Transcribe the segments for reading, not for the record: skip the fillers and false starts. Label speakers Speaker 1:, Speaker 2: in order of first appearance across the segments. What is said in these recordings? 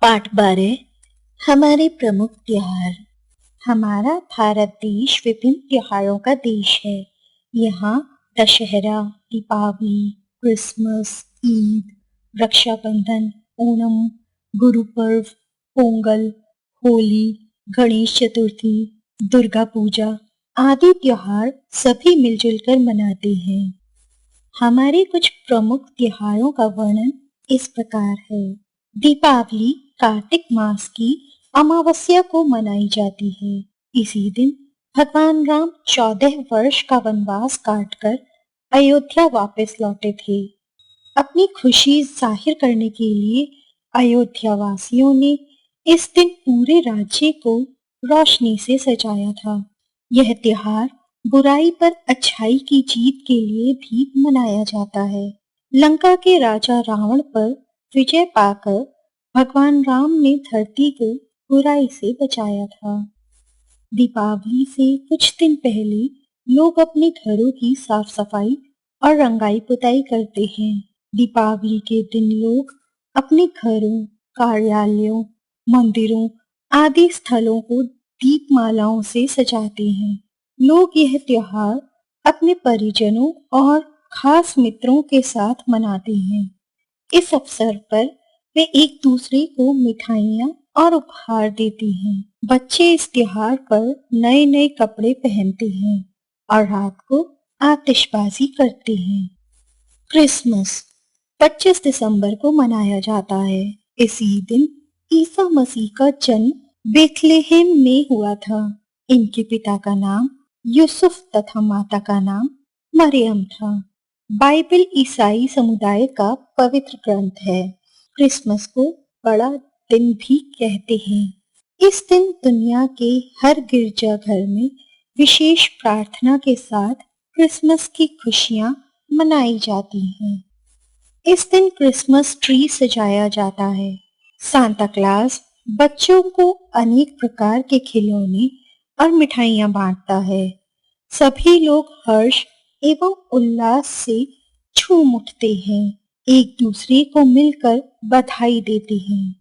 Speaker 1: पाठ 12 हमारे प्रमुख त्योहार। हमारा भारत देश विभिन्न त्योहारों का देश है। यहाँ दशहरा, दीपावली, क्रिसमस, ईद, रक्षाबंधन, ओणम, गुरु पर्व, पोंगल, होली, गणेश चतुर्थी, दुर्गा पूजा आदि त्योहार सभी मिलजुल कर मनाते हैं। हमारे कुछ प्रमुख त्योहारों का वर्णन इस प्रकार है। दीपावली कार्तिक मास की अमावस्या को मनाई जाती है। इसी दिन भगवान राम 14 वर्ष का वनवास काटकर अयोध्या वापस लौटे थे। अपनी खुशी जाहिर करने के लिए अयोध्या वासियों ने इस दिन पूरे राज्य को रोशनी से सजाया था। यह त्योहार बुराई पर अच्छाई की जीत के लिए भी मनाया जाता है। लंका के राजा रावण पर विजय पाकर भगवान राम ने धरती को बुराई से बचाया था। दीपावली से कुछ दिन पहले लोग अपने घरों की साफ सफाई और रंगाई पुताई करते हैं। दीपावली के दिन लोग अपने घरों, कार्यालयों, मंदिरों आदि स्थलों को दीपमालाओं से सजाते हैं। लोग यह त्योहार अपने परिजनों और खास मित्रों के साथ मनाते हैं। इस अवसर पर वे एक दूसरे को मिठाइयाँ और उपहार देते हैं। बच्चे इस त्योहार पर नए नए कपड़े पहनते हैं और रात को आतिशबाजी करते हैं। क्रिसमस 25 दिसंबर को मनाया जाता है। इसी दिन ईसा मसीह का जन्म बेथलेहेम में हुआ था। इनके पिता का नाम यूसुफ तथा माता का नाम मरियम था। बाइबल ईसाई समुदाय का पवित्र ग्रंथ है। क्रिसमस को बड़ा दिन भी कहते हैं। इस दिन दुनिया के हर गिरजाघर में विशेष प्रार्थना के साथ क्रिसमस की खुशियां मनाई जाती हैं। इस दिन क्रिसमस ट्री सजाया जाता है। सांता क्लॉस बच्चों को अनेक प्रकार के खिलौने और मिठाइयां बांटता है। सभी लोग हर्ष एवं उल्लास से झूम उठते हैं, एक दूसरे को मिलकर बधाई देते हैं।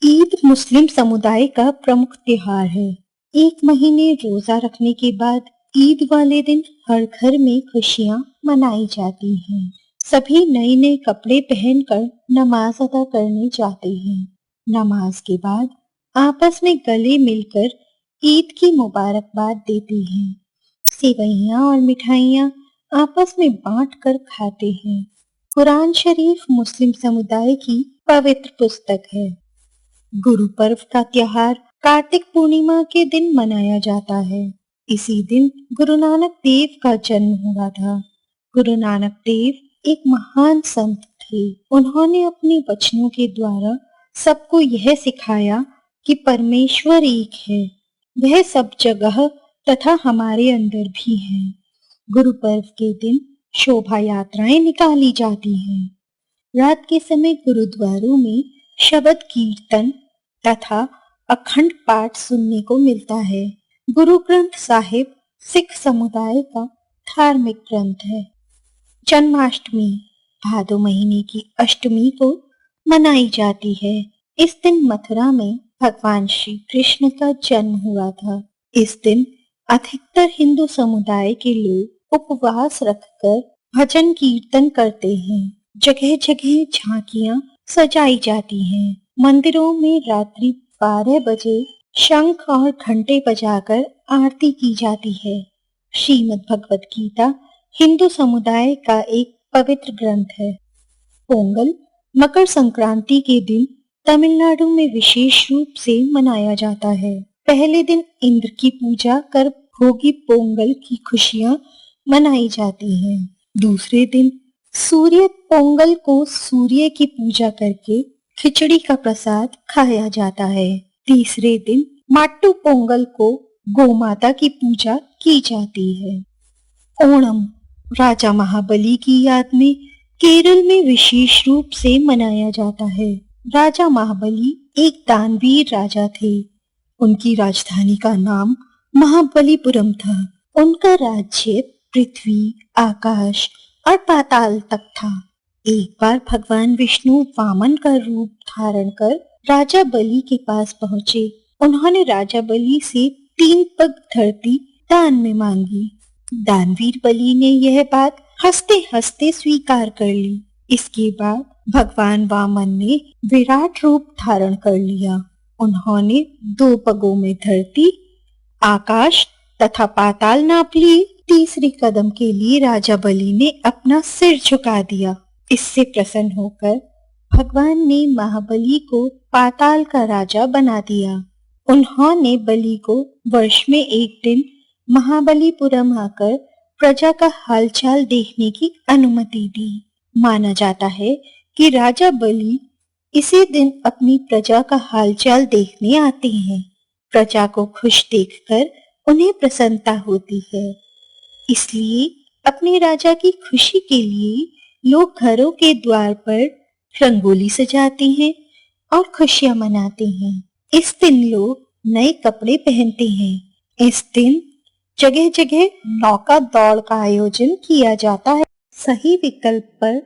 Speaker 1: ईद मुस्लिम समुदाय का प्रमुख त्योहार है। एक महीने रोजा रखने के बाद ईद वाले दिन हर घर में खुशियां मनाई जाती हैं। सभी नए नए कपड़े पहनकर नमाज अदा करने जाते हैं। नमाज के बाद आपस में गले मिलकर ईद की मुबारकबाद देते हैं। सेवइयां और मिठाइयां आपस में बांट कर खाते हैं। कुरान शरीफ मुस्लिम समुदाय की पवित्र पुस्तक है। गुरु पर्व का त्योहार कार्तिक पूर्णिमा के दिन मनाया जाता है। इसी दिन गुरु नानक देव का जन्म हुआ था। गुरु नानक देव एक महान संत थे। उन्होंने अपने वचनों के द्वारा सबको यह सिखाया कि परमेश्वर एक है, वह सब जगह तथा हमारे अंदर भी है। गुरु पर्व के दिन शोभा यात्राएं निकाली जाती हैं। रात के समय गुरुद्वारों में शब्द कीर्तन तथा अखंड पाठ सुनने को मिलता है। गुरु ग्रंथ साहिब सिख समुदाय का धार्मिक ग्रंथ है। जन्माष्टमी भादो महीने की अष्टमी को मनाई जाती है। इस दिन मथुरा में भगवान श्री कृष्ण का जन्म हुआ था। इस दिन अधिकतर हिंदू समुदाय के लोग उपवास रखकर भजन कीर्तन करते हैं। जगह जगह झांकियां सजाई जाती हैं। मंदिरों में रात्रि 12 बजे शंख और घंटे बजाकर आरती की जाती है। श्रीमद् भगवत गीता हिंदू समुदाय का एक पवित्र ग्रंथ है। पोंगल मकर संक्रांति के दिन तमिलनाडु में विशेष रूप से मनाया जाता है। पहले दिन इंद्र की पूजा कर भोगी पोंगल की खुशियां मनाई जाती हैं। दूसरे दिन सूर्य पोंगल को सूर्य की पूजा करके खिचड़ी का प्रसाद खाया जाता है। तीसरे दिन माट्टू पोंगल को गोमाता की पूजा की जाती है। ओणम राजा महाबली की याद में केरल में विशेष रूप से मनाया जाता है। राजा महाबली एक दानवीर राजा थे। उनकी राजधानी का नाम महाबलीपुरम था। उनका राज्य पृथ्वी, आकाश और पाताल तक था। एक बार भगवान विष्णु वामन का रूप धारण कर राजा बलि के पास पहुंचे। उन्होंने राजा बलि से 3 पग धरती दान में मांगी। दानवीर बलि ने यह बात हंसते हंसते स्वीकार कर ली। इसके बाद भगवान वामन ने विराट रूप धारण कर लिया। उन्होंने 2 पगों में धरती, आकाश तथा पाताल नाप लिए। तीसरे कदम के लिए राजा बलि ने अपना सिर झुका दिया। इससे प्रसन्न होकर भगवान ने महाबली को पाताल का राजा बना दिया। उन्होंने बलि को वर्ष में एक दिन महाबलीपुरम आकर प्रजा का हालचाल देखने की अनुमति दी। माना जाता है कि राजा बलि इसी दिन अपनी प्रजा का हालचाल देखने आते हैं। प्रजा को खुश देखकर उन्हें प्रसन्नता होती है। इसलिए अपने राजा की खुशी के लिए लोग घरों के द्वार पर रंगोली सजाते हैं और खुशियां मनाते हैं। इस दिन लोग नए कपड़े पहनते हैं। इस दिन जगह जगह नौका दौड़ का आयोजन किया जाता है। सही विकल्प पर